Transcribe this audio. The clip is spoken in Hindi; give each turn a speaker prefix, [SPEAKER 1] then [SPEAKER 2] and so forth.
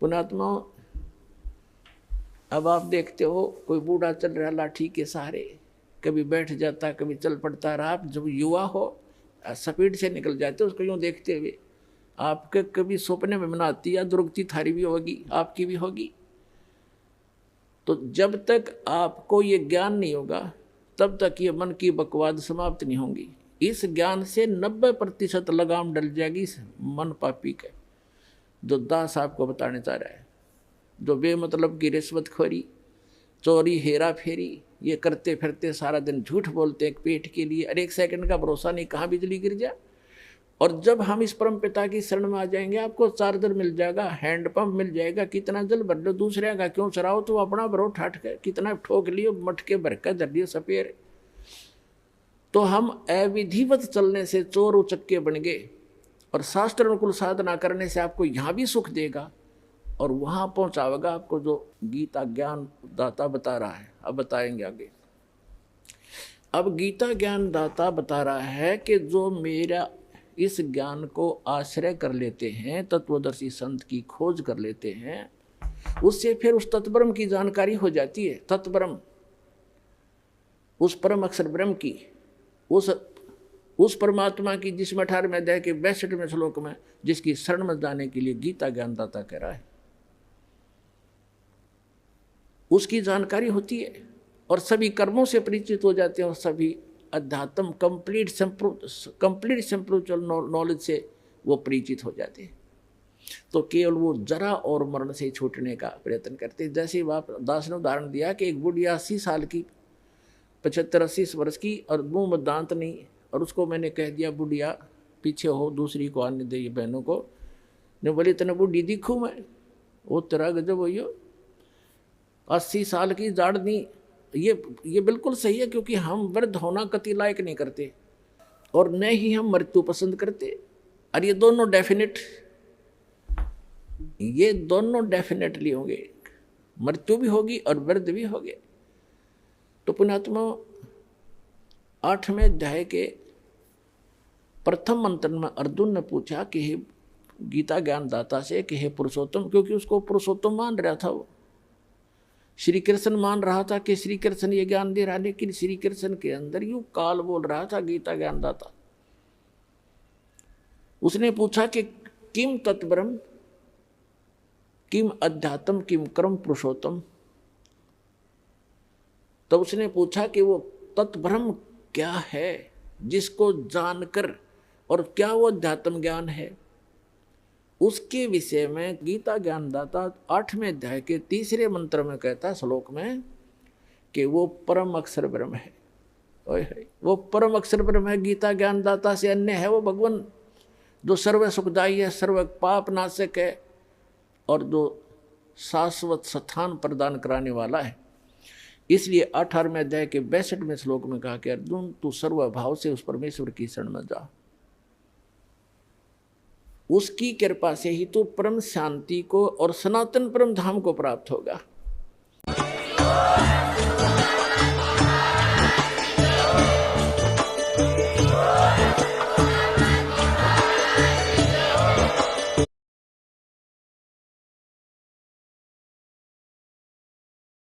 [SPEAKER 1] पुण्यात्मा, अब आप देखते हो कोई बूढ़ा चल रहा लाठी के सहारे, कभी बैठ जाता कभी चल पड़ता रहा। आप जब युवा हो स्पीड से निकल जाते उसको यूँ देखते हुए, आपके कभी सपने में बनाती या दुर्गति थारी भी होगी, आपकी भी होगी। तो जब तक आपको ये ज्ञान नहीं होगा तब तक ये मन की बकवाद समाप्त नहीं होंगी। इस ज्ञान से 90% लगाम डल जाएगी इस मन पापी के, जो दास आपको बताने चाह रहा है। जो बेमतलब की रिश्वतखोरी, चोरी, हेरा फेरी ये करते फिरते सारा दिन झूठ बोलते एक पेट के लिए, और एक सेकंड का भरोसा नहीं कहाँ बिजली गिर जाए। और जब हम इस परम पिता की शरण में आ जाएंगे, आपको चार्जर मिल जाएगा, हैंडपंप मिल जाएगा, कितना जल भर लो, दूसरे का क्यों चराओ, तो अपना भरो ठाठ के, कितना ठोक लियो, मटके भर के धर लियो सपेर। तो हम अविधिवत चलने से चोर उचक्के बन गए, और शास्त्र अनुकूल साधना करने से आपको यहाँ भी सुख देगा और वहाँ पहुँचावेगा आपको जो गीता ज्ञान दाता बता रहा है। अब बताएंगे आगे। अब गीता ज्ञान दाता बता रहा है कि जो मेरा इस ज्ञान को आश्रय कर लेते हैं, तत्वदर्शी संत की खोज कर लेते हैं, उससे फिर उस तत्ब्रह्म की जानकारी हो जाती है। तत्ब्रह्म, उस परम अक्षर ब्रह्म की, उस परमात्मा की, जिसमें 18वें अध्याय के 62वें श्लोक में जिसकी शरण में जाने के लिए गीता ज्ञानदाता कह रहा है, उसकी जानकारी होती है और सभी कर्मों से परिचित हो जाते हैं और सभी अध्यात्म कंप्लीट स्पिरिचुअल नॉलेज से वो परिचित हो जाते हैं। तो केवल वो जरा और मरण से छूटने का प्रयत्न करते हैं। जैसे बाप दास ने उदाहरण दिया कि एक बुढ़िया 80 साल की, 75-80 वर्ष की, और मुंह में दांत नहीं, और उसको मैंने कह दिया बुढ़िया पीछे हो, दूसरी को आने दे, बहनों को ने बोली इतने बुढ़ी दिखूँ मैं, वो तेरा गजब हो, 80 साल की जाड़ नहीं। ये बिल्कुल सही है, क्योंकि हम वृद्ध होना कति लायक नहीं करते और न ही हम मृत्यु पसंद करते। और ये दोनों डेफिनेटली होंगे, मृत्यु भी होगी और वृद्ध भी होंगे। तो पुण्यात्मा 8वें अध्याय के प्रथम मंत्र में अर्जुन ने पूछा कि हे गीता ज्ञानदाता से कि हे पुरुषोत्तम, क्योंकि उसको पुरुषोत्तम मान रहा था, वो श्री कृष्ण मान रहा था कि श्री कृष्ण ये ज्ञान दे रहा, लेकिन श्री कृष्ण के अंदर यूं काल बोल रहा था गीता ज्ञानदाता। उसने पूछा कि किम तत्ब्रह्म, किम अध्यात्म, किम कर्म पुरुषोत्तम। तो उसने पूछा कि वो तत्ब्रह्म क्या है जिसको जानकर, और क्या वो अध्यात्म ज्ञान है, उसके विषय में गीता ज्ञानदाता 8वें अध्याय के 3रे मंत्र में कहता, श्लोक में, कि वो परम अक्षर ब्रह्म है। वो परम अक्षर ब्रह्म है, गीता ज्ञानदाता से अन्य है वो भगवान, जो सर्व सुखदायी है, सर्व पाप नाशक है, और जो शाश्वत स्थान प्रदान कराने वाला है। इसलिए 18वें अध्याय के 62वें श्लोक में कहा कि अर्जुन तू सर्वभाव से उस परमेश्वर की शरण में जा, उसकी कृपा से ही तू परम शांति को और सनातन परम धाम को प्राप्त होगा।